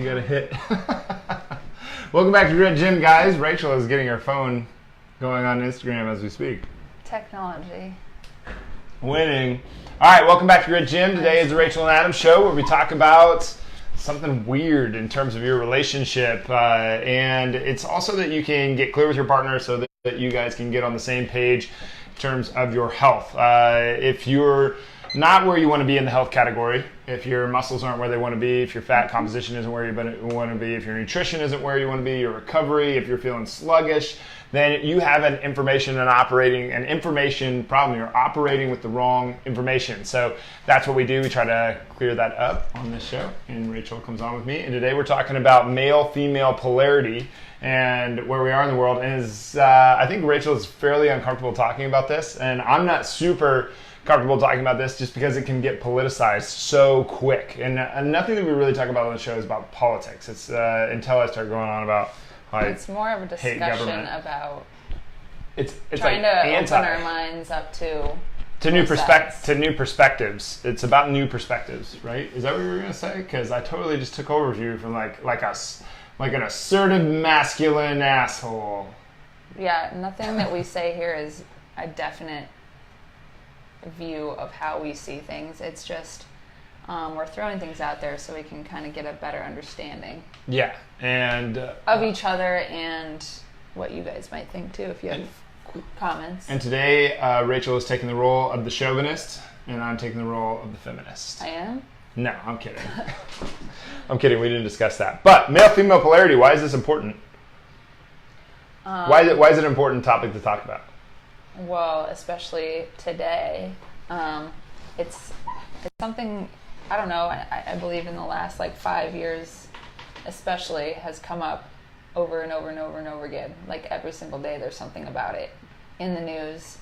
You got to hit. Welcome back to Grit Gym, guys. Rachel is getting her phone going on Instagram as we speak. Technology. Winning. All right, welcome back to Grit Gym. Today is the Rachel and Adam show where we talk about something weird in terms of your relationship. And it's also that you can get clear with your partner so that you guys can get on the same page in terms of your health. If you're not where you want to be in the health category, if your muscles aren't where they want to be, if your fat composition isn't where you want to be, if your nutrition isn't where you want to be, your recovery, if you're feeling sluggish, then you have an information problem. You're operating with the wrong information. So that's what we do. We try to clear that up on this show, and Rachel comes on with me. And today we're talking about male-female polarity and where we are in the world. And I think Rachel is fairly uncomfortable talking about this, and I'm not super comfortable talking about this just because it can get politicized so quick. And nothing that we really talk about on the show is about politics. It's until I start going on about it's more of a discussion about it's trying like to open our minds up to new perspectives. It's about new perspectives, right? Is that what you were gonna say? Because I totally just took over you from like an assertive masculine asshole. Yeah, nothing that we say here is a definite view of how we see things. It's just we're throwing things out there so we can kind of get a better understanding. Yeah, and of each other and what you guys might think too if you have comments. And today, Rachel is taking the role of the chauvinist, and I'm taking the role of the feminist. I am? No, I'm kidding. I'm kidding. We didn't discuss that. But male-female polarity. Why is this important? Why is it an important topic to talk about? Well, especially today, it's something, I don't know, I believe in the last 5 years especially has come up over and over and over and over again. Like every single day there's something about it in the news.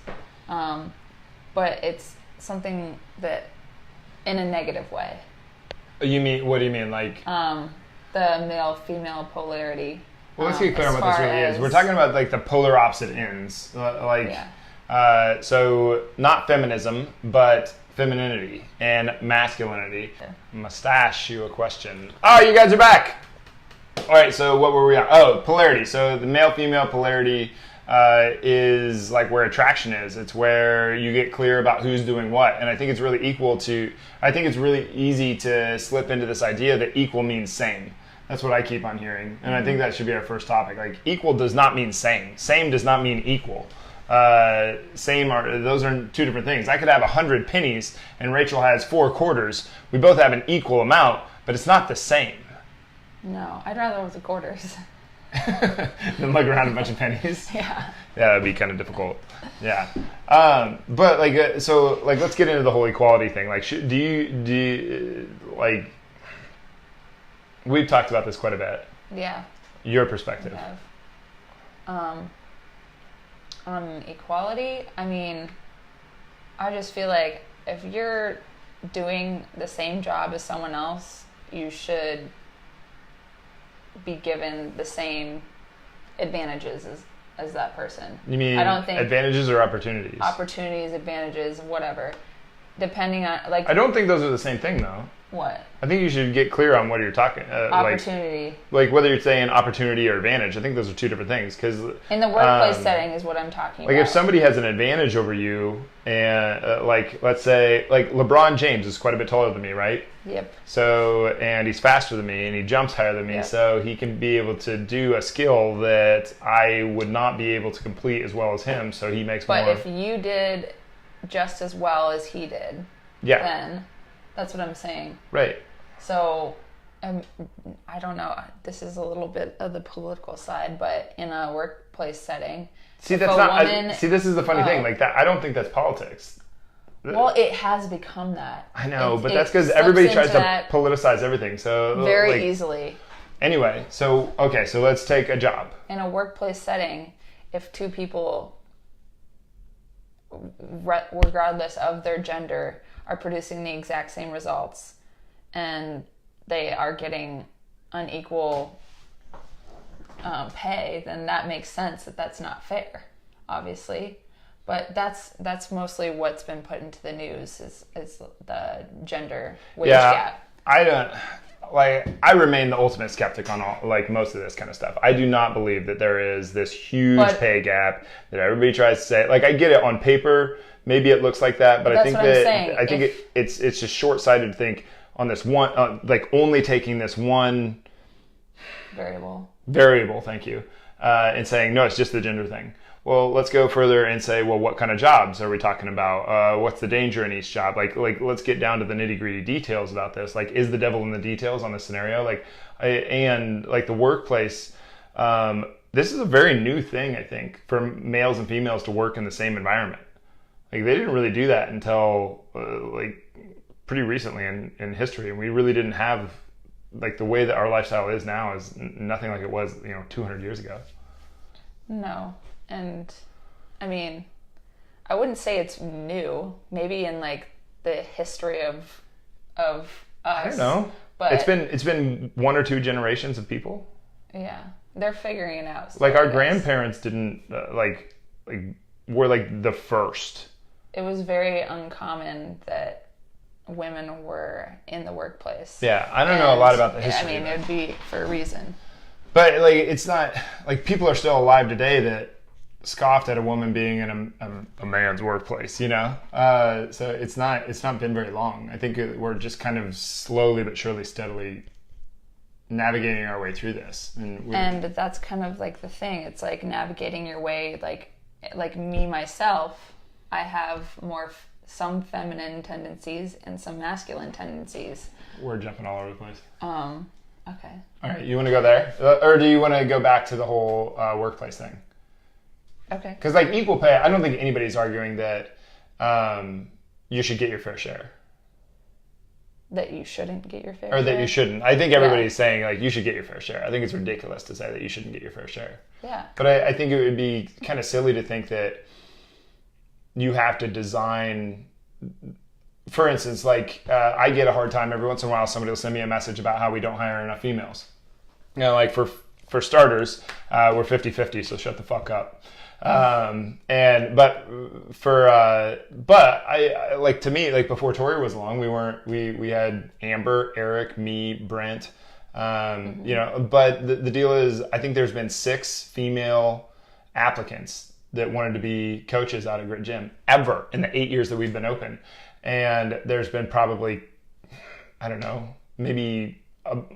But it's something that in a negative way. What do you mean? Like the male-female polarity. Well, let's get clear on what this really is. We're talking about the polar opposite ends. So not feminism, but femininity and masculinity. Yeah. Mustache you a question. Oh, you guys are back. All right, so what were we on? Oh, polarity. So the male-female polarity is like where attraction is. It's where you get clear about who's doing what. And I think it's really it's really easy to slip into this idea that equal means same. That's what I keep on hearing. And I think that should be our first topic. Equal does not mean same. Same does not mean equal. Those are two different things. I could have 100 pennies and Rachel has 4 quarters. We both have an equal amount, but it's not the same. No, I'd rather with the quarters. Than lug around a bunch of pennies. Yeah. Yeah, that'd be kind of difficult. Yeah. But let's get into the whole equality thing. Do you we've talked about this quite a bit. Yeah. Your perspective. We have. On equality, I mean, I just feel like if you're doing the same job as someone else, you should be given the same advantages as that person. You mean I don't think advantages or opportunities? Opportunities, advantages, whatever. Depending on I don't think those are the same thing though. What? I think you should get clear on what you're talking. Opportunity. Whether you're saying opportunity or advantage. I think those are two different things. Because in the workplace setting is what I'm talking about. If somebody has an advantage over you, and let's say LeBron James is quite a bit taller than me, right? Yep. So and he's faster than me and he jumps higher than me, yep. So he can be able to do a skill that I would not be able to complete as well as him. So he makes more. But if you did just as well as he did, yeah, then. That's what I'm saying. Right. So, I don't know. This is a little bit of the political side, but in a workplace setting, this is the funny thing. I don't think that's politics. Well, it has become that. I know, but that's because everybody tries to politicize everything. So very easily. Anyway, so let's take a job. In a workplace setting, if 2 people, regardless of their gender, are producing the exact same results and they are getting unequal pay, then that makes sense that that's not fair, obviously. But that's mostly what's been put into the news is the gender wage gap. like I remain the ultimate skeptic on all, like most of this kind of stuff. I do not believe that there is this huge pay gap that everybody tries to say. Like I get it on paper, maybe it looks like that, but I think it's just short-sighted to think on this one, like only taking this one variable. Thank you, and saying no, it's just the gender thing. Well, let's go further and say, well, what kind of jobs are we talking about? What's the danger in each job? Like let's get down to the nitty gritty details about this. Like, is the devil in the details on this scenario? And the workplace, this is a very new thing, I think, for males and females to work in the same environment. Like, they didn't really do that until, pretty recently in history. And we really didn't have, the way that our lifestyle is now is nothing like it was, 200 years ago. No. And I mean, I wouldn't say it's new. Maybe in the history of us. I don't know. But it's been one or two generations of people. Yeah, they're figuring it out. Like our grandparents didn't were the first. It was very uncommon that women were in the workplace. Yeah, I don't know a lot about the history. I mean, it would be for a reason. But it's not people are still alive today that scoffed at a woman being in a man's workplace, so it's not been very long. I think we're just kind of slowly but surely steadily navigating our way through this, and that's kind of the thing. It's navigating your way. Like me myself, I have some feminine tendencies and some masculine tendencies. We're jumping all over the place. Okay. All right, you want to go there, or do you want to go back to the whole workplace thing? Okay. Because equal pay, I don't think anybody's arguing that you should get your fair share. That you shouldn't get your fair share? Or that share? You shouldn't. I think everybody's saying you should get your fair share. I think it's ridiculous to say that you shouldn't get your fair share. Yeah. But I think it would be kind of silly to think that you have to design... For instance, I get a hard time every once in a while. Somebody will send me a message about how we don't hire enough females. For starters, we're 50-50, so shut the fuck up. But to me, before Tori was along, we had Amber, Eric, me, Brent, but the deal is, I think there's been 6 female applicants that wanted to be coaches out of Grit Gym ever in the 8 years that we've been open. And there's been probably, I don't know, maybe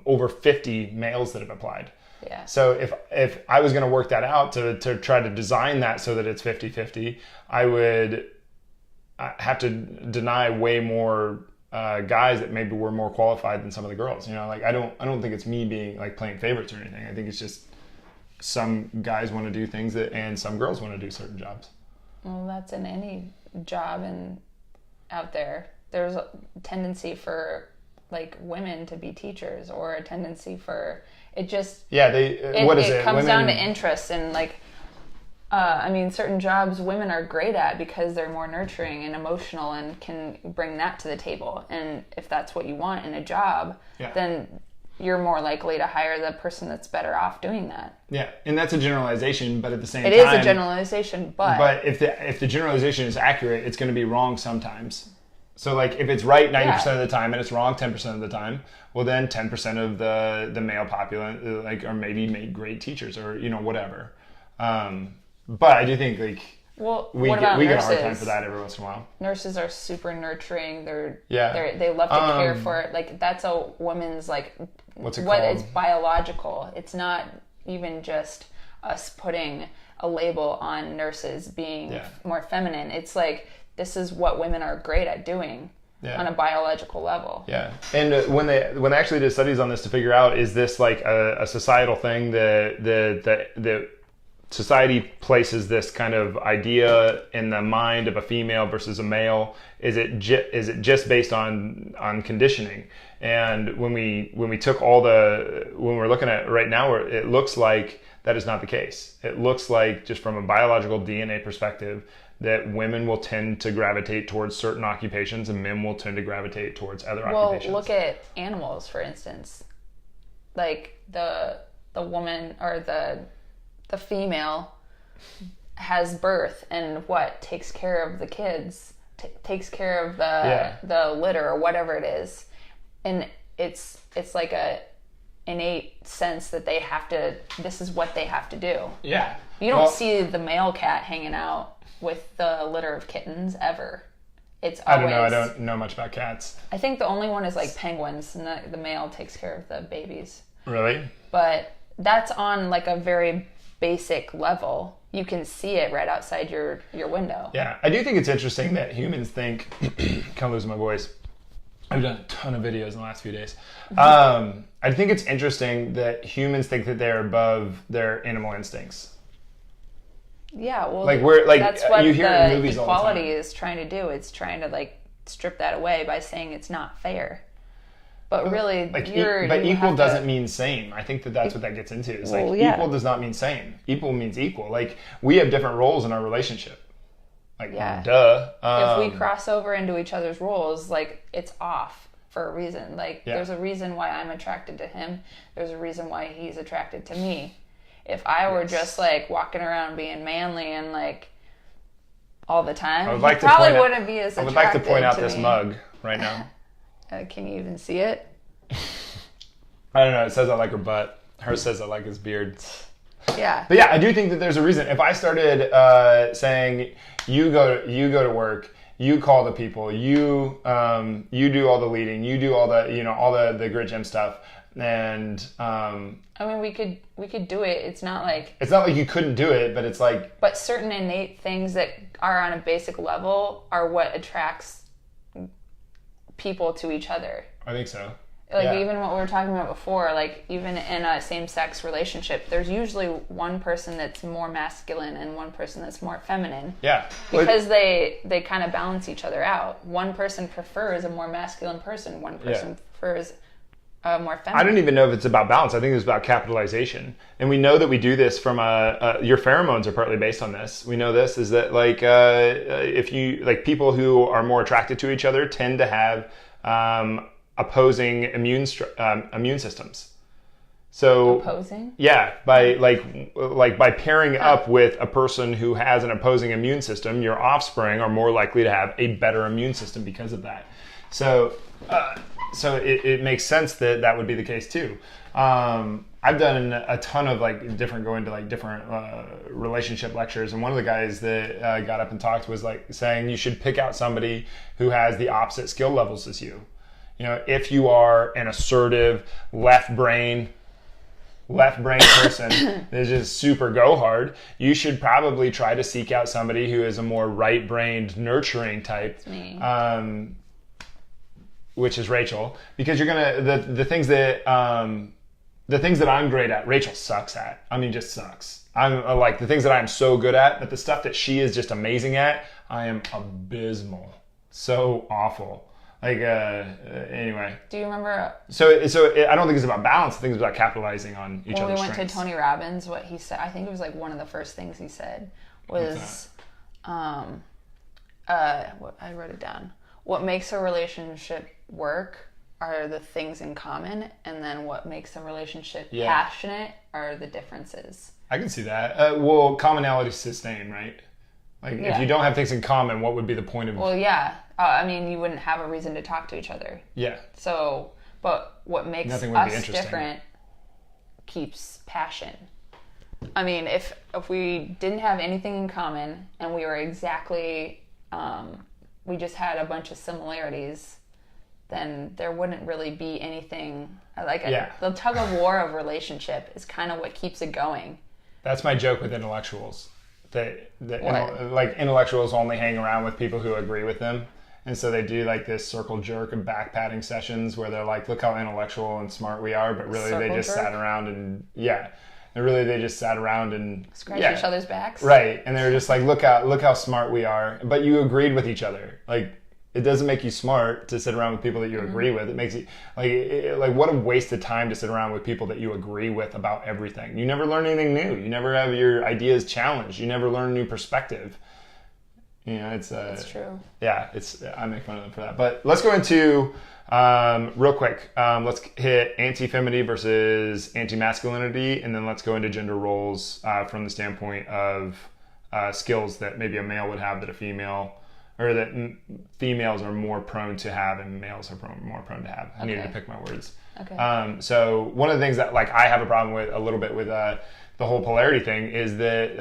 over 50 males that have applied. Yeah. So if I was going to work that out to try to design that so that it's 50-50, I would have to deny way more guys that maybe were more qualified than some of the girls. I don't think it's me being playing favorites or anything. I think it's just some guys want to do things and some girls want to do certain jobs. Well, that's in any job and out there. There's a tendency for women to be teachers, or a tendency for it just it comes down to interests and certain jobs women are great at because they're more nurturing and emotional and can bring that to the table. And if that's what you want in a job, then you're more likely to hire the person that's better off doing that. Yeah, and that's a generalization, but at the same time... It is a generalization, but... But if the generalization is accurate, it's going to be wrong sometimes. So, if it's right 90% of the time and it's wrong 10% of the time, well, then 10% of the male populace, are maybe made great teachers or, whatever. But I do think, we get a hard time for that every once in a while. Nurses are super nurturing. They love to care for it. That's a woman's what's it called? It's biological. It's not even just us putting a label on nurses being more feminine. It's this is what women are great at doing on a biological level. Yeah, and when they actually did studies on this to figure out, is this a societal thing that society places this kind of idea in the mind of a female versus a male? Is it just based on conditioning? And when we took when we're looking at it right now, it looks like that is not the case. It looks like, just from a biological DNA perspective, that women will tend to gravitate towards certain occupations and men will tend to gravitate towards other occupations. Well, look at animals, for instance. The woman or the female has birth and takes care of the kids, takes care of the litter or whatever it is. And it's like a innate sense that they have to, this is what they have to do. Yeah. You don't see the male cat hanging out with the litter of kittens ever. It's always, I don't know. I don't know much about cats. I think the only one is like penguins, and the male takes care of the babies. Really? But that's on like a very basic level. You can see it right outside your window. Yeah. I do think it's interesting that humans think, kind of losing my voice. I've done a ton of videos in the last few days. I think it's interesting that humans think that they're above their animal instincts. Yeah, well, Like that's what you hear the in movies all the time. equality is trying to do. It's trying to like strip that away by saying it's not fair. But really, But you equal have doesn't to, mean same. I think that that's what that gets into. It's Well, like yeah. equal does not mean same. Equal means equal. Like we have different roles in our relationship. Like Yeah. duh. if we cross over into each other's roles, like it's off for a reason. Like Yeah. there's a reason why I'm attracted to him. There's a reason why he's attracted to me. If I were just like walking around being manly and like all the time, I would like he to probably point out- wouldn't be as I would attracted like to point out to this me. mug right now. Can you even see it? I don't know. It says I like her butt. Hers says I like his beard. Yeah. But yeah, I do think that there's a reason. If I started saying you go to work, you call the people, you do all the leading, you do all the grit gym stuff, and I mean, we could do it. It's not like, it's not like you couldn't do it, but it's like but certain innate things that are on a basic level are what attracts people to each other. I think so. Like Yeah. even what we were talking about before, like even in a same-sex relationship, there's usually one person that's more masculine and one person that's more feminine. Yeah. Because they kind of balance each other out. One person prefers a more masculine person. One person prefers a more feminine. I don't even know if it's about balance. I think it's about capitalization. And we know that we do this from your pheromones are partly based on this. We know this is that like if you like people who are more attracted to each other tend to have opposing immune systems. So Opposing? yeah, by by pairing up with a person who has an opposing immune system, your offspring are more likely to have a better immune system because of that. So it makes sense that that would be the case too. I've done a ton of different relationship lectures, and one of the guys that got up and talked was like saying you should pick out somebody who has the opposite skill levels as you. You know, if you are an assertive left brain person that is just super go hard, you should probably try to seek out somebody who is a more right-brained, nurturing type. It's me. Which is Rachel, because you're gonna the things that I'm great at, Rachel sucks at. I mean, just sucks. I'm like the things that I'm so good at, but the stuff that she is just amazing at, I am abysmal. So awful. Like anyway. Do you remember So I don't think it's about balance. I think it's about capitalizing on each when we other's went strengths. to Tony Robbins? What he said, I think it was like one of the first things he said was, what I wrote it down. What makes a relationship work are the things in common, and then what makes a relationship passionate are the differences. I can see that. Well, commonality sustain, right? Like if you don't have things in common, what would be the point of? Well, yeah. I mean, you wouldn't have a reason to talk to each other. Yeah. So, but what makes Nothing would be us interesting. different keeps passion. I mean, if we didn't have anything in common and we were exactly, we just had a bunch of similarities, then there wouldn't really be anything. The tug of war of relationship is kind of what keeps it going. That's my joke with intellectuals. That What? Intellectuals only hang around with people who agree with them. And so they do like this circle jerk and back patting sessions where they're like, look how intellectual and smart we are, but really they Circle just jerk? sat around and they just sat around and Scratch each other's backs. Right. And they were just like, look how smart we are. But you agreed with each other. Like it doesn't make you smart to sit around with people that you agree with. It makes you like what a waste of time to sit around with people that you agree with about everything. You never learn anything new. You never have your ideas challenged. You never learn a new perspective. You know, it's true. Yeah, I make fun of them for that. But let's go into real quick. Let's hit anti-femininity versus anti-masculinity, and then let's go into gender roles from the standpoint of skills that maybe a male would have that a female or that females are more prone to have and males are more prone to have. I needed to pick my words. Okay. So one of the things that like I have a problem with a little bit with the whole polarity thing is that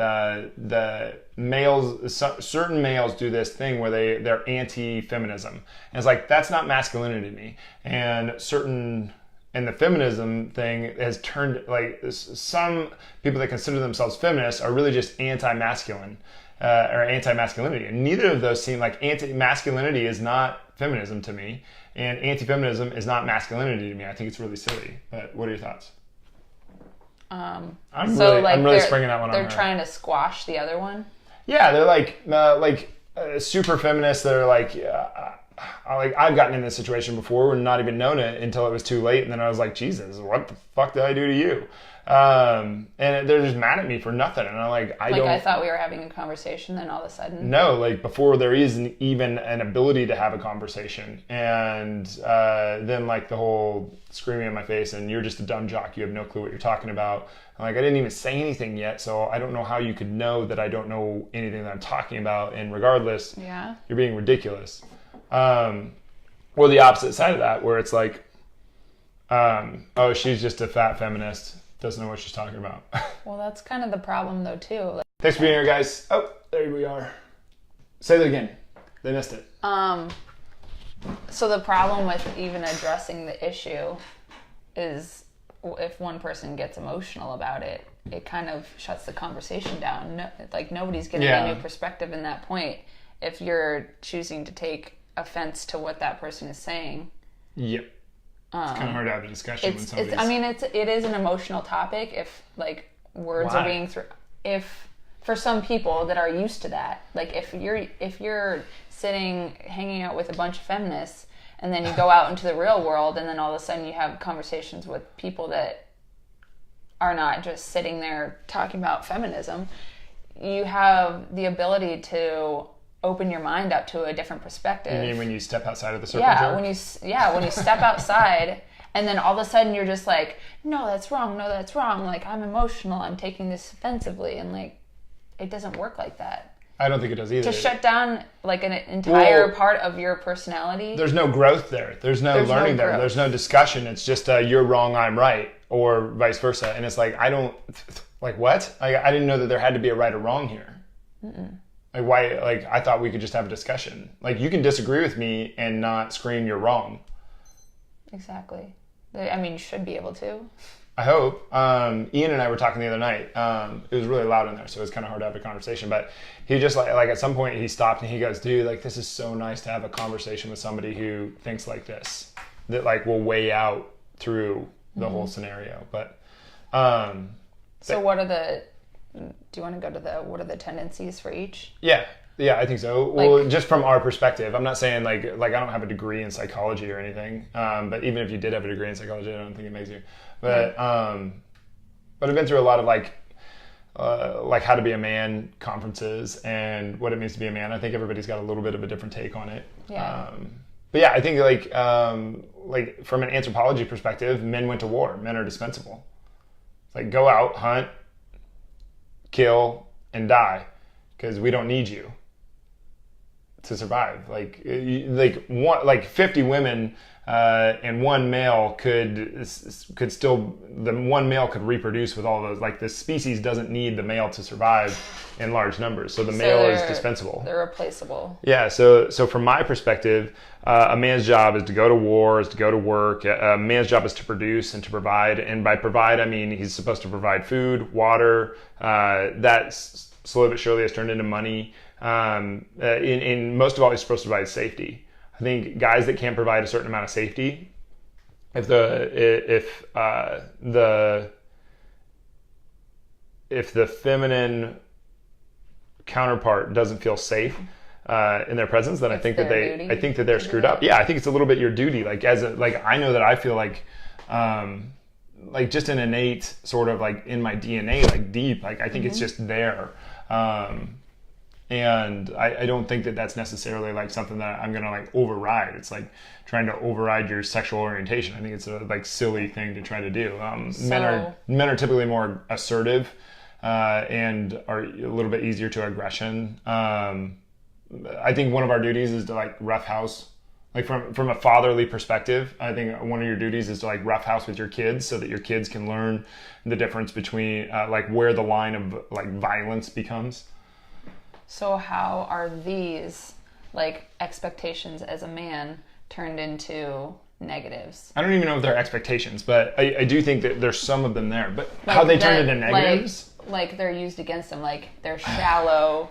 the males, certain males do this thing where they're anti-feminism, and it's like that's not masculinity to me. And the feminism thing has turned, like, some people that consider themselves feminists are really just anti-masculine or anti-masculinity. And neither of those seem like masculinity is not feminism to me, and anti-feminism is not masculinity to me. I think it's really silly. But what are your thoughts? I'm really springing that one on her. They're trying to squash the other one? Yeah, they're like super feminists that are like I've gotten in this situation before and not even known it until it was too late, and then I was like, Jesus, what the fuck did I do to you? And they're just mad at me for nothing, and I'm like, I thought we were having a conversation, then all of a sudden, no, like before there isn't even an ability to have a conversation, and then like the whole screaming in my face, and you're just a dumb jock, you have no clue what you're talking about. I'm like, I didn't even say anything yet, so I don't know how you could know that I don't know anything that I'm talking about, and regardless, you're being ridiculous. Or the opposite side of that, where it's like, oh, she's just a fat feminist, doesn't know what she's talking about. Well, that's kind of the problem, though, too. Like, thanks for being here, guys. Oh, there we are. Say that again. They missed it. So the problem with even addressing the issue is if one person gets emotional about it, it kind of shuts the conversation down. Nobody's getting a new perspective in that point if you're choosing to take offense to what that person is saying. Yep. It's kind of hard to have a discussion when somebody's... it is an emotional topic if like words are being if for some people that are used to that, like if you're sitting hanging out with a bunch of feminists and then you go out into the real world and then all of a sudden you have conversations with people that are not just sitting there talking about feminism, you have the ability to open your mind up to a different perspective. You mean when you step outside of the circle jerk? When you step outside and then all of a sudden you're just like, no, that's wrong. Like, I'm emotional. I'm taking this offensively. And like, it doesn't work like that. I don't think it does either. To shut down like an entire part of your personality. There's no growth there. There's no learning there. There's no discussion. It's just you're wrong, I'm right, or vice versa. And it's like, like what? I didn't know that there had to be a right or wrong here. Mm-mm. Like why? Like I thought we could just have a discussion. Like you can disagree with me and not scream you're wrong. Exactly. I mean, you should be able to. I hope. Ian and I were talking the other night. It was really loud in there, so it was kind of hard to have a conversation. But he just like at some point he stopped and he goes, "Dude, like this is so nice to have a conversation with somebody who thinks like this, that like will weigh out through the whole scenario." But so what are the? Do you want to go to what are the tendencies for each? Yeah, I think so. Well, just from our perspective, I'm not saying like I don't have a degree in psychology or anything. But even if you did have a degree in psychology, I don't think it makes you. But I've been through a lot of like how to be a man conferences and what it means to be a man. I think everybody's got a little bit of a different take on it. Yeah. But yeah, I think like from an anthropology perspective, men went to war. Men are dispensable. Like go out, hunt, kill, and die, because we don't need you to survive. Like 50 women and one male could still, the one male could reproduce with all those. Like the species doesn't need the male to survive in large numbers, so the male is dispensable. They're replaceable. Yeah. So from my perspective, a man's job is to go to war, is to go to work. A man's job is to produce and to provide. And by provide, I mean he's supposed to provide food, water. That slowly but surely has turned into money. In most of all, he's supposed to provide safety. I think guys that can't provide a certain amount of safety, if the feminine counterpart doesn't feel safe in their presence, then I think that they're screwed up. Yeah, I think it's a little bit your duty. Like I know that I feel like just an innate sort of like in my DNA, like deep, like I think it's just there. And I don't think that that's necessarily like something that I'm going to like override. It's like trying to override your sexual orientation. I think it's a like silly thing to try to do. Men are typically more assertive and are a little bit easier to aggression. I think one of our duties is to like roughhouse. Like from a fatherly perspective, I think one of your duties is to like roughhouse with your kids so that your kids can learn the difference between like where the line of like violence becomes. So how are these like expectations as a man turned into negatives? I don't even know if they're expectations, but I do think that there's some of them there. But Like how they turn into negatives? Like they're used against them. Like they're shallow.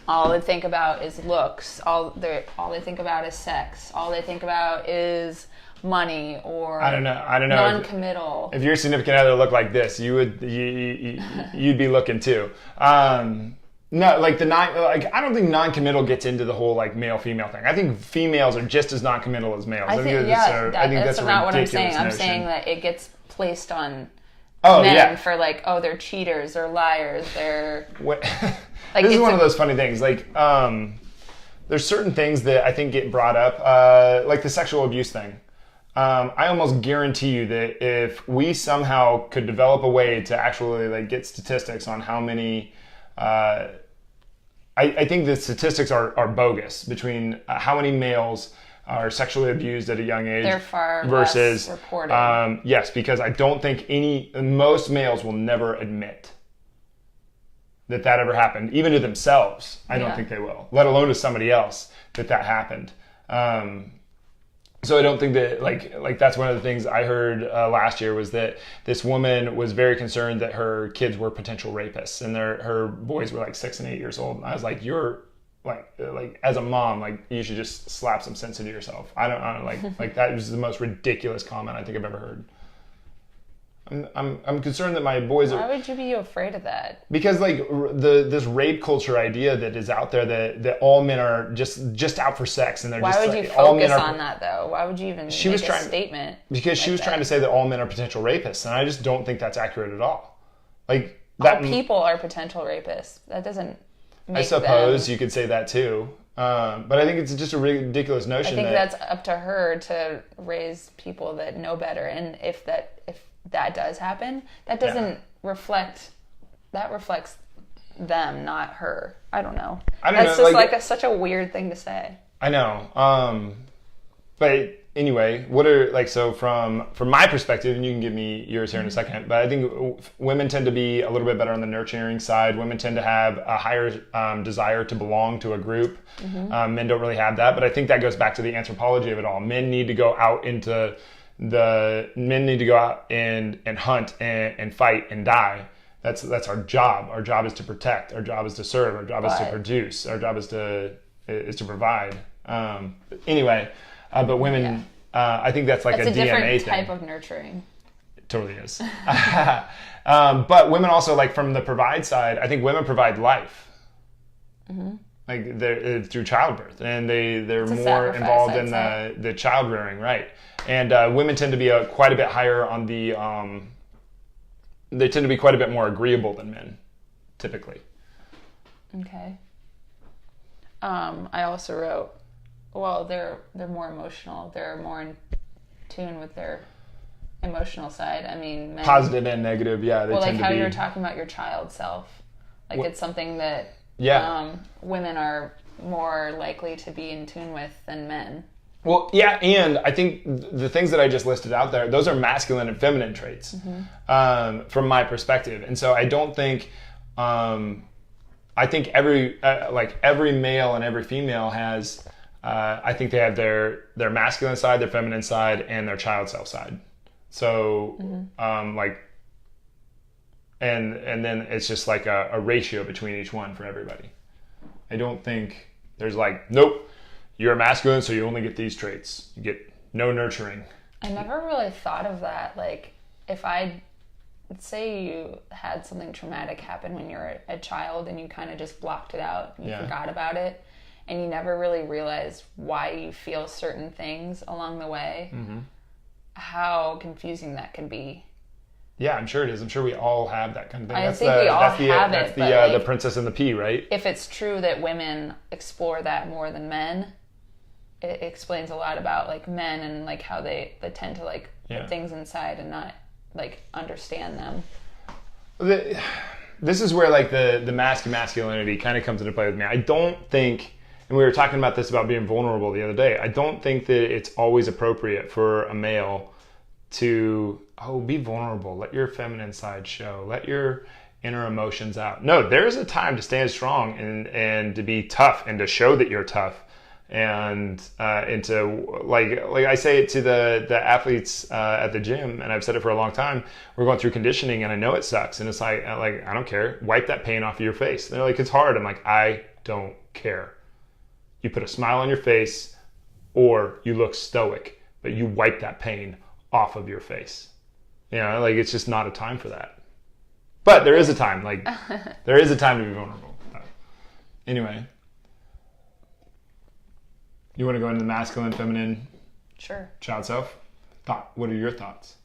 All they think about is looks. All they think about is sex. All they think about is money or I don't know. non-committal. If your significant other looked like this, you'd be looking too. No, like I don't think non-committal gets into the whole like male-female thing. I think females are just as non-committal as males. I think that's not what I'm saying. I'm saying that it gets placed on men for like, oh, they're cheaters, they're liars, they're like, this is one of those funny things. Like, there's certain things that I think get brought up, like the sexual abuse thing. I almost guarantee you that if we somehow could develop a way to actually like get statistics on how many, I think the statistics are bogus between how many males are sexually abused at a young age. They're far versus less reported. Yes, because I don't think most males will never admit that ever happened, even to themselves. I don't think they will, let alone to somebody else that happened. So I don't think that like that's one of the things I heard last year was that this woman was very concerned that her kids were potential rapists and her boys were like 6 and 8 years old. And I was like, you're like as a mom, like you should just slap some sense into yourself. I don't like that was the most ridiculous comment I think I've ever heard. I'm concerned that my boys are. Why would you be afraid of that? Because like this rape culture idea that is out there that all men are just out for sex and they're Why just. Why would like, you focus on that though? Why would you even make a statement? Because she was trying to say that all men are potential rapists, and I just don't think that's accurate at all. Like all people are potential rapists. That doesn't. I suppose you could say that too. But I think it's just a ridiculous notion. I think that's up to her to raise people that know better, and if that does happen, that doesn't reflect. That reflects them, not her. I don't know. That's just like such a weird thing to say. I know. But anyway, what are like so from my perspective, and you can give me yours here in a second. But I think women tend to be a little bit better on the nurturing side. Women tend to have a higher desire to belong to a group. Men don't really have that. But I think that goes back to the anthropology of it all. Men need to go out and hunt and fight and die. That's our job. Our job is to protect. Our job is to serve. Our job is to produce. Our job is to provide. Anyway, but women, I think that's like that's a DNA thing. Different type of nurturing. It totally is. But women also, like from the provide side, I think women provide life. Like they're through childbirth, and they're more involved in the child rearing, right? And women tend to be quite a bit higher on the. They tend to be quite a bit more agreeable than men, typically. Okay. I also wrote, well, they're more emotional. They're more in tune with their emotional side. I mean, men, positive and negative, yeah. They tend like how you were talking about your child self, like it's something that women are more likely to be in tune with than men. Well, yeah, and I think the things that I just listed out there, those are masculine and feminine traits from my perspective. And so I don't think, I think every male and every female has, I think they have their masculine side, their feminine side, and their child self side. So, and then it's just like a ratio between each one for everybody. I don't think there's like, nope. You're a masculine, so you only get these traits. You get no nurturing. I never really thought of that. Like, if let's say you had something traumatic happen when you were a child and you kind of just blocked it out, you forgot about it, and you never really realized why you feel certain things along the way, how confusing that can be. Yeah, I'm sure it is. I'm sure we all have that kind of thing. I think we all have it. That's the Princess and the Pea, right? If it's true that women explore that more than men, it explains a lot about like men and like how they tend to like put things inside and not like understand them. This is where like the masculinity kind of comes into play with me. I don't think And we were talking about this about being vulnerable the other day. I don't think that it's always appropriate for a male to, be vulnerable. Let your feminine side show. Let your inner emotions out. No, there's a time to stand strong and to be tough and to show that you're tough. And to like I say it to the athletes at the gym, and I've said it for a long time. We're going through conditioning, and I know it sucks, and it's like I don't care. Wipe that pain off of your face. And they're like, it's hard. I'm like, I don't care. You put a smile on your face, or you look stoic, but you wipe that pain off of your face. Like it's just not a time for that. But there is a time. Like there is a time to be vulnerable. Anyway. You want to go into the masculine, feminine, sure, child self? What are your thoughts?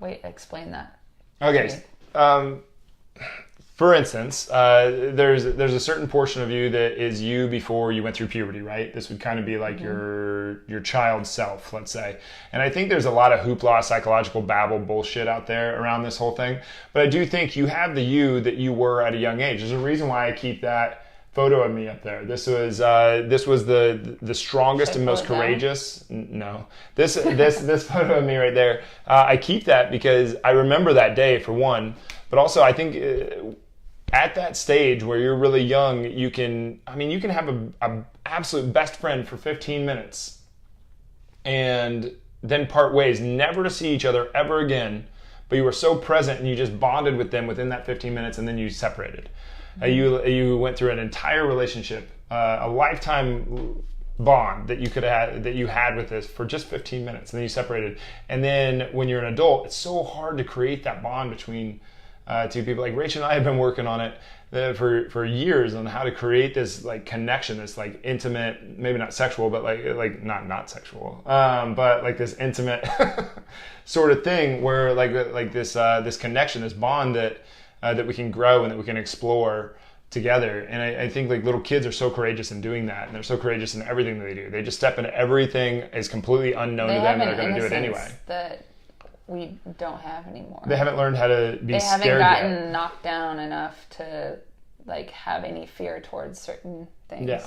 Wait, explain that. Okay. For instance, there's a certain portion of you that is you before you went through puberty, right? This would kind of be like your child self, let's say. And I think there's a lot of hoopla, psychological babble bullshit out there around this whole thing. But I do think you have the you that you were at a young age. There's a reason why I keep that photo of me up there. This was the strongest and most courageous. No, this photo of me right there. I keep that because I remember that day for one, but also I think at that stage where you're really young, you can have a absolute best friend for 15 minutes, and then part ways, never to see each other ever again. But you were so present and you just bonded with them within that 15 minutes, and then you separated. You went through an entire relationship, a lifetime bond that you had with this for just 15 minutes, and then you separated. And then when you're an adult, it's so hard to create that bond between two people. Like Rachel and I have been working on it for years on how to create this like connection, this like intimate, maybe not sexual, but like not sexual, but like this intimate sort of thing where like this connection, this bond that we can grow and that we can explore together. And I think like little kids are so courageous in doing that, and they're so courageous in everything that they do. They just step into everything is completely unknown to them, and they're going to do it anyway. That we don't have anymore. They haven't learned how to be scared yet. They haven't gotten knocked down enough to like have any fear towards certain things. Yeah.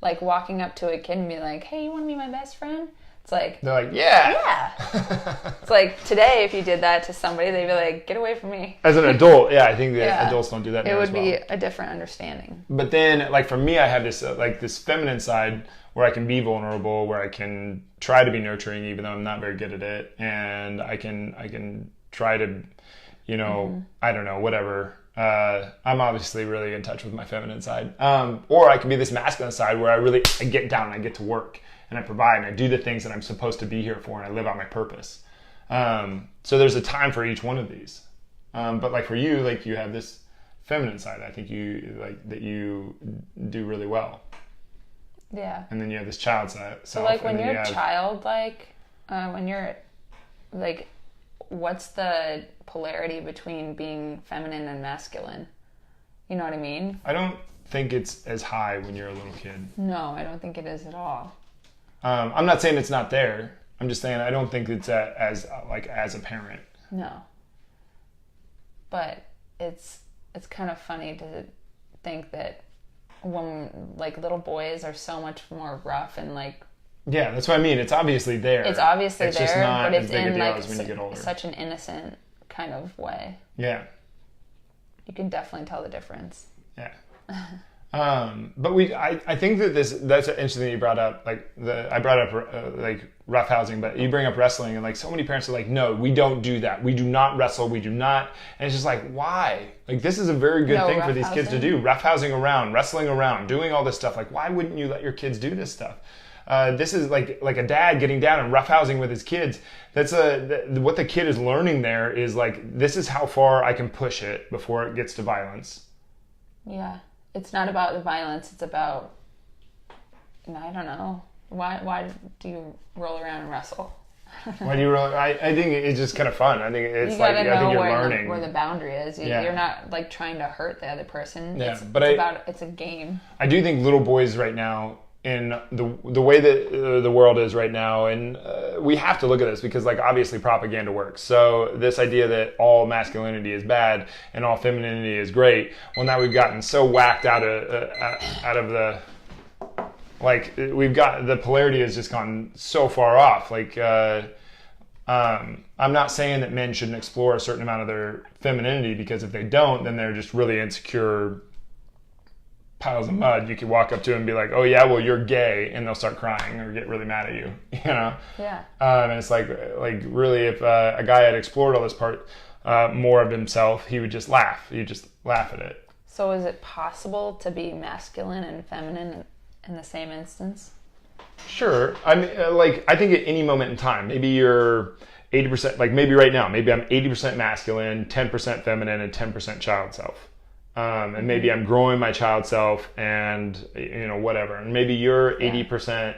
Like walking up to a kid and be like, "Hey, you want to be my best friend?" It's like, they're like, yeah. Yeah. It's like today, if you did that to somebody, they'd be like, get away from me. As an adult, yeah, I think that adults don't do that now. It would be a different understanding. But then, like for me, I have this this feminine side where I can be vulnerable, where I can try to be nurturing, even though I'm not very good at it, and I can try to, I don't know, whatever. I'm obviously really in touch with my feminine side, or I can be this masculine side where I get down and I get to work. And I provide and I do the things that I'm supposed to be here for, and I live out my purpose. So there's a time for each one of these. But like for you, like you have this feminine side. I think you like that you do really well. Yeah. And then you have this child side. So like when you're childlike, when you're like, what's the polarity between being feminine and masculine? You know what I mean? I don't think it's as high when you're a little kid. No, I don't think it is at all. I'm not saying it's not there. I'm just saying I don't think it's as a parent. No. But it's kind of funny to think that when like little boys are so much more rough and like. Yeah, that's what I mean. It's obviously there. It's obviously there, just not but it's as big in a deal like as when you get older. Such an innocent kind of way. Yeah. You can definitely tell the difference. Yeah. But I think that that's interesting that you brought up, I brought up like roughhousing, but you bring up wrestling, and like so many parents are like, no, we don't do that. We do not wrestle. We do not. And it's just like, why? Like, this is a very good thing for these kids to do. Roughhousing around, wrestling around, doing all this stuff. Like, why wouldn't you let your kids do this stuff? This is like a dad getting down and roughhousing with his kids. That's what the kid is learning there is like, this is how far I can push it before it gets to violence. Yeah. It's not about the violence. It's about, I don't know. Why do you roll around and wrestle? Why do you roll? I think it's just kind of fun. I think it's I think you're learning where the boundary is. You're not like trying to hurt the other person. Yeah, it's a game. I do think little boys right now, in the way that the world is right now, and we have to look at this because like obviously propaganda works. So this idea that all masculinity is bad and all femininity is great, well now we've gotten so whacked out of the like we've got the polarity has just gone so far off. Like I'm not saying that men shouldn't explore a certain amount of their femininity, because if they don't, then they're just really insecure piles of mud. You could walk up to them and be like, "Oh yeah, well you're gay," and they'll start crying or get really mad at you. Yeah. And it's like really, if a guy had explored all this part more of himself, he would just laugh. He'd just laugh at it. So is it possible to be masculine and feminine in the same instance? Sure. I mean, I think at any moment in time, maybe you're 80%, like maybe right now, maybe I'm 80% masculine, 10% feminine, and 10% child self. And maybe I'm growing my child self and, whatever. And maybe you're 80%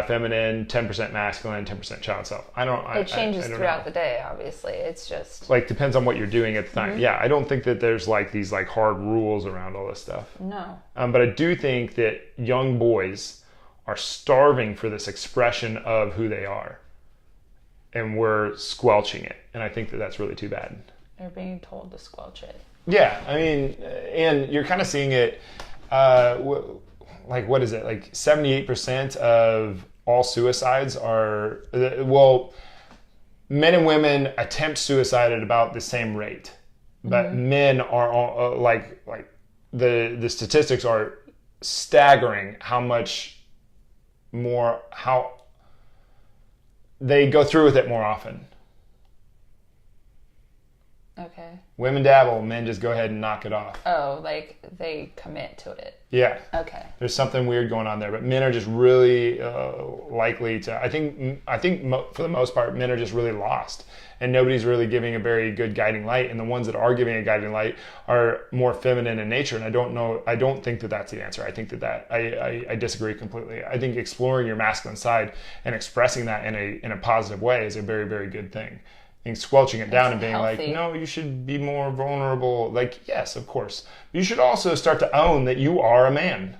feminine, 10% masculine, 10% child self. It changes I don't throughout know. the day, obviously. It's just... Depends on what you're doing at the time. Yeah, I don't think that there's these hard rules around all this stuff. No. But I do think that young boys are starving for this expression of who they are. And we're squelching it. And I think that that's really too bad. They're being told to squelch it. Yeah, I mean, and you're kind of seeing it, what is it? 78% of all suicides are, men and women attempt suicide at about the same rate. But men are, all, the statistics are staggering how much more, how they go through with it more often. Okay. Women dabble, men just go ahead and knock it off. Oh, they commit to it. Yeah. Okay. There's something weird going on there, but men are just really likely to. I think for the most part, men are just really lost, and nobody's really giving a very good guiding light. And the ones that are giving a guiding light are more feminine in nature. And I don't think that that's the answer. I think that I disagree completely. I think exploring your masculine side and expressing that in a positive way is a very, very good thing. And squelching it down and being healthy. like, no, you should be more vulnerable. Yes, of course. You should also start to own that you are a man.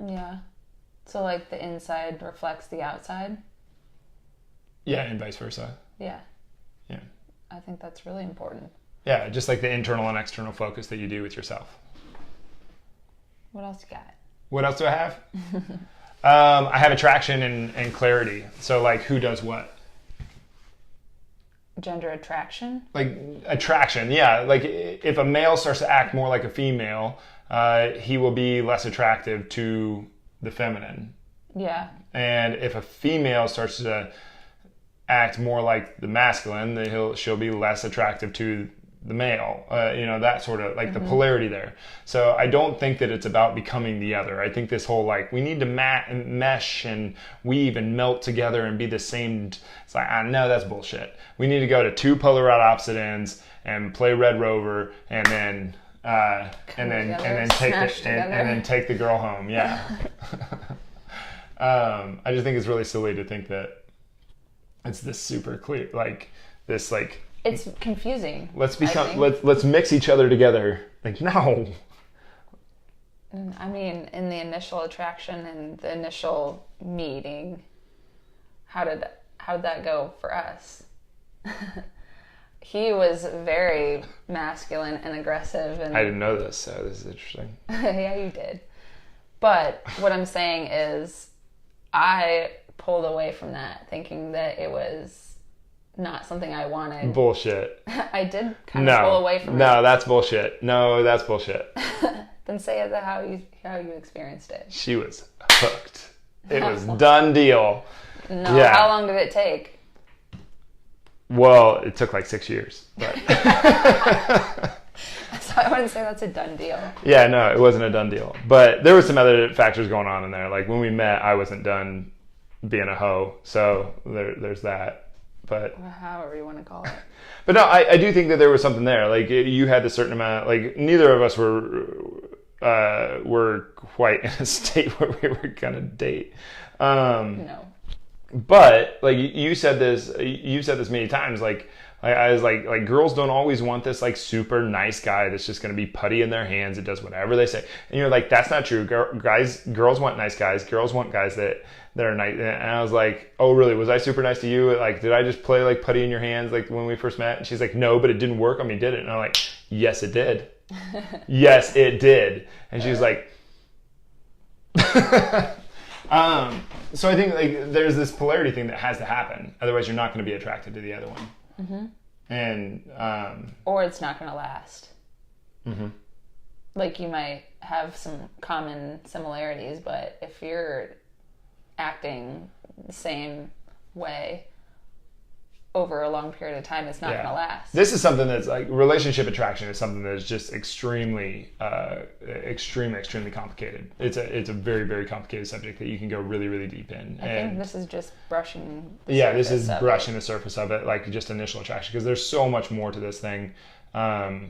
Yeah. So the inside reflects the outside? Yeah, and vice versa. Yeah. Yeah. I think that's really important. Yeah, just like the internal and external focus that you do with yourself. What else you got? What else do I have? I have attraction and clarity. So who does what? Gender attraction? Attraction, yeah. If a male starts to act more like a female, he will be less attractive to the feminine. Yeah. And if a female starts to act more like the masculine, then she'll be less attractive to the male. That sort of the polarity there. So I don't think that it's about becoming the other. I think this whole we need to mesh and weave and melt together and be the same. It's I know that's bullshit. We need to go to two polar opposite ends and play Red Rover and then take the girl home. Yeah. I just think it's really silly to think that it's this super clear it's confusing. Let's mix each other together. No. I mean, in the initial attraction and the initial meeting, how did that go for us? He was very masculine and aggressive, and I didn't know this, so this is interesting. Yeah, you did. But what I'm saying is, I pulled away from that, thinking that it was not something I wanted. Bullshit. I did kind of pull away from it. No, that's bullshit. No, that's bullshit. Then say it how you experienced it. She was hooked. It was done deal. No, yeah. How long did it take? Well, it took 6 years. But So I wouldn't say that's a done deal. Yeah, no, it wasn't a done deal. But there were some other factors going on in there. When we met, I wasn't done being a hoe. So there's that. But however you want to call it. But no, I do think that there was something there. You had a certain amount. Neither of us were quite in a state where we were gonna date. No. But you said this. You've said this many times. I was like girls don't always want this super nice guy that's just gonna be putty in their hands. It does whatever they say. And you're like, that's not true. Girls want nice guys. Girls want guys that are nice. And I was like, oh really? Was I super nice to you? Did I just play putty in your hands when we first met? And she's like, no, but it didn't work on me, did it? And I'm like, yes, it did. Yes, it did. And she's like, So I think like there's this polarity thing that has to happen. Otherwise, you're not going to be attracted to the other one. Mm-hmm. And or it's not going to last. Mm-hmm. Like you might have some common similarities, but if you're acting the same way over a long period of time, it's not going to last. This is something that's like relationship attraction is something that's just extremely complicated. It's a very, very complicated subject that you can go really, really deep in. I think this is just brushing the this is surface brushing the surface of it, like just initial attraction, because there's so much more to this thing. For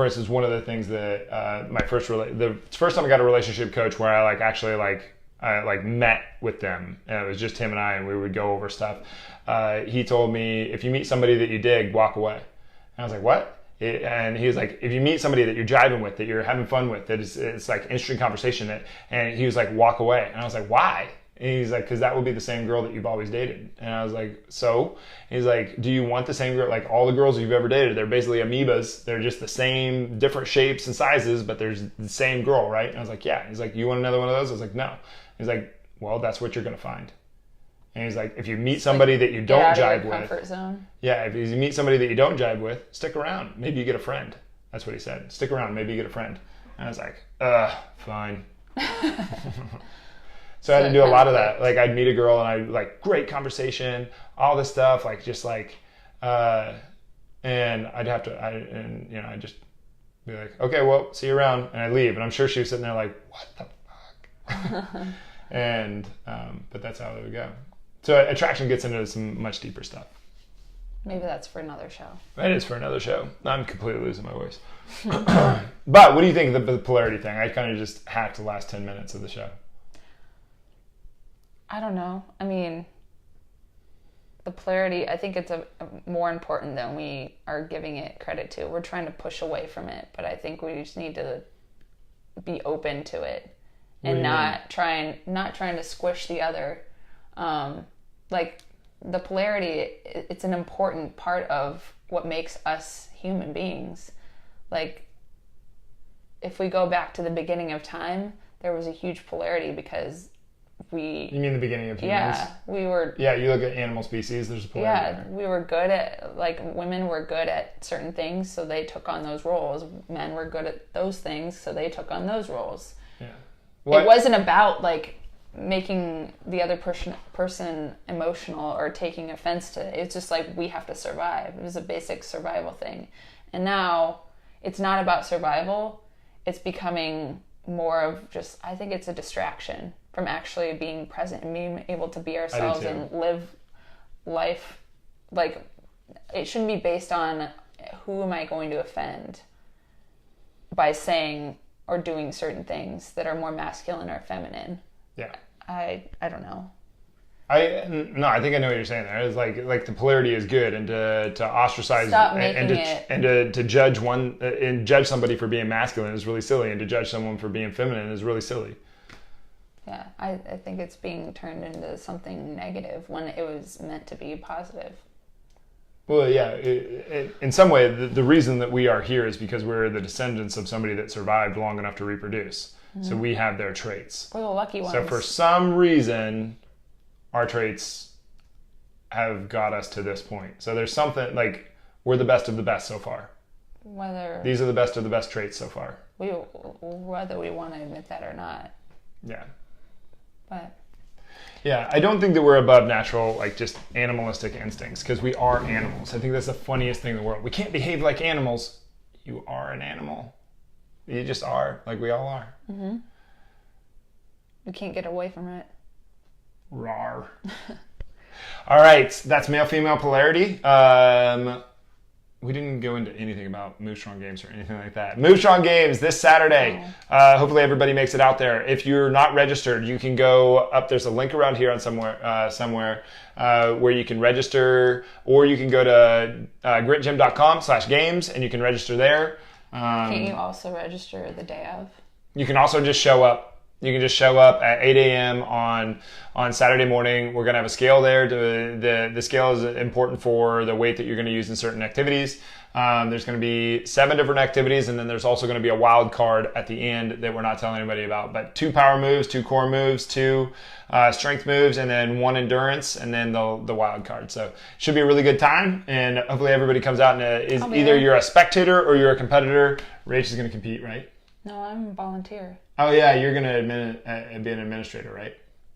instance, one of the things that the first time I got a relationship coach where I I met with them, and it was just him and I, and we would go over stuff. He told me, if you meet somebody that you dig, walk away. And I was like, what? And he was like, if you meet somebody that you're jiving with, that you're having fun with, that it's like interesting conversation, and he was like, walk away. And I was like, why? And he's like, because that will be the same girl that you've always dated. And I was like, so? And he's like, do you want the same girl? Like all the girls you've ever dated, they're basically amoebas. They're just the same, different shapes and sizes, but there's the same girl, right? And I was like, yeah. He's like, you want another one of those? I was like, no. He's like, well, that's what you're going to find. And he's like, if you meet somebody that you don't jive with. Comfort zone. Yeah, if you meet somebody that you don't jive with, stick around. Maybe you get a friend. That's what he said. Stick around, maybe you get a friend. And I was like, fine. So I had to do a lot of that. Like I'd meet a girl and I'd like, great conversation, all this stuff, like just like, and I'd just be like, okay, well, see you around. And I'd leave. And I'm sure she was sitting there like, what the fuck? And, but that's how it would go. So attraction gets into some much deeper stuff. Maybe that's for another show. It is for another show. I'm completely losing my voice. But what do you think of the polarity thing? I kind of just hacked the last 10 minutes of the show. I don't know. I mean, the polarity, I think it's more important than we are giving it credit to. We're trying to push away from it, but I think we just need to be open to it and not trying to squish the other. Like the polarity, it's an important part of what makes us human beings. Like if we go back to the beginning of time, there was a huge polarity because you mean the beginning of humans? Yeah, we were. Yeah, you look at animal species. There's a polarity. Yeah, we were good at women were good at certain things, so they took on those roles. Men were good at those things, so they took on those roles. Yeah, it wasn't about like making the other person emotional or taking offense to it. It's just like we have to survive. It was a basic survival thing, and now it's not about survival. It's becoming more of just. I think it's a distraction from actually being present and being able to be ourselves and live life. Like, it shouldn't be based on who am I going to offend by saying or doing certain things that are more masculine or feminine. Yeah. I don't know. I think I know what you're saying there. It's like the polarity is good, and to ostracize and to judge one and judge somebody for being masculine is really silly, and to judge someone for being feminine is really silly. Yeah, I think it's being turned into something negative when it was meant to be positive. Well, yeah, in some way, the reason that we are here is because we're the descendants of somebody that survived long enough to reproduce. Mm-hmm. So we have their traits. We're the lucky ones. So for some reason, our traits have got us to this point. So there's something, like, we're the best of the best so far. These are the best of the best traits so far. Whether we want to admit that or not. Yeah. But yeah, I don't think that we're above natural, like just animalistic instincts, because we are animals. I think that's the funniest thing in the world. We can't behave like animals. You are an animal. You just are, like we all are. Mm-hmm. We can't get away from it. Rawr. All right, that's male-female polarity. We didn't go into anything about Move Strong Games or anything like that. Move Strong Games this Saturday. Hopefully everybody makes it out there. If you're not registered, you can go up. There's a link around here on somewhere where you can register, or you can go to gritgym.com/games and you can register there. Can't you also register the day of? You can also just show up You can just show up at 8 a.m. on Saturday morning. We're going to have a scale there. The scale is important for the weight that you're going to use in certain activities. There's going to be 7 different activities, and then there's also going to be a wild card at the end that we're not telling anybody about. But 2 power moves, 2 core moves, 2 strength moves, and then 1 endurance, and then the wild card. So it should be a really good time, and hopefully everybody comes out and is either you're a spectator or you're a competitor. Rach is going to compete, right? No, I'm a volunteer. Oh yeah, you're going to be an administrator, right?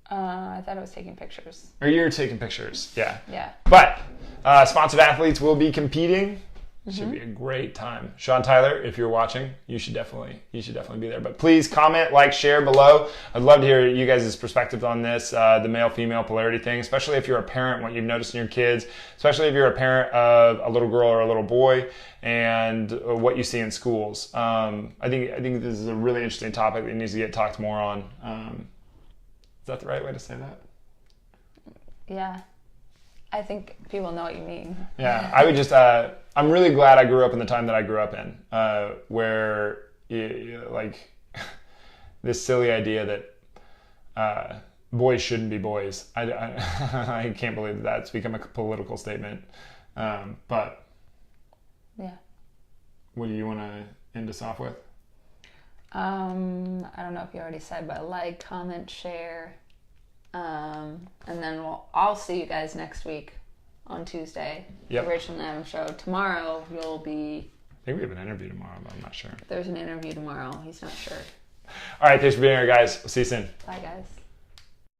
I thought I was taking pictures. Or you're taking pictures, yeah. Yeah. But sponsored athletes will be competing. Should be a great time. Sean Tyler, if you're watching, you should definitely be there. But please comment, like, share below. I'd love to hear you guys' perspectives on this, the male-female polarity thing, especially if you're a parent, what you've noticed in your kids, especially if you're a parent of a little girl or a little boy, and what you see in schools. I think this is a really interesting topic that needs to get talked more on. Is that the right way to say that? Yeah. I think people know what you mean. Yeah, I would just, I'm really glad I grew up in the time that I grew up in, where, like, this silly idea that boys shouldn't be boys. I can't believe that's become a political statement. But, yeah. What do you want to end us off with? I don't know if you already said, but like, comment, share. And then I'll see you guys next week on Tuesday. Yep. The Rachel and Adam show. Tomorrow you'll be... I think we have an interview tomorrow, but I'm not sure. There's an interview tomorrow. He's not sure. All right, thanks for being here, guys. We'll see you soon. Bye, guys.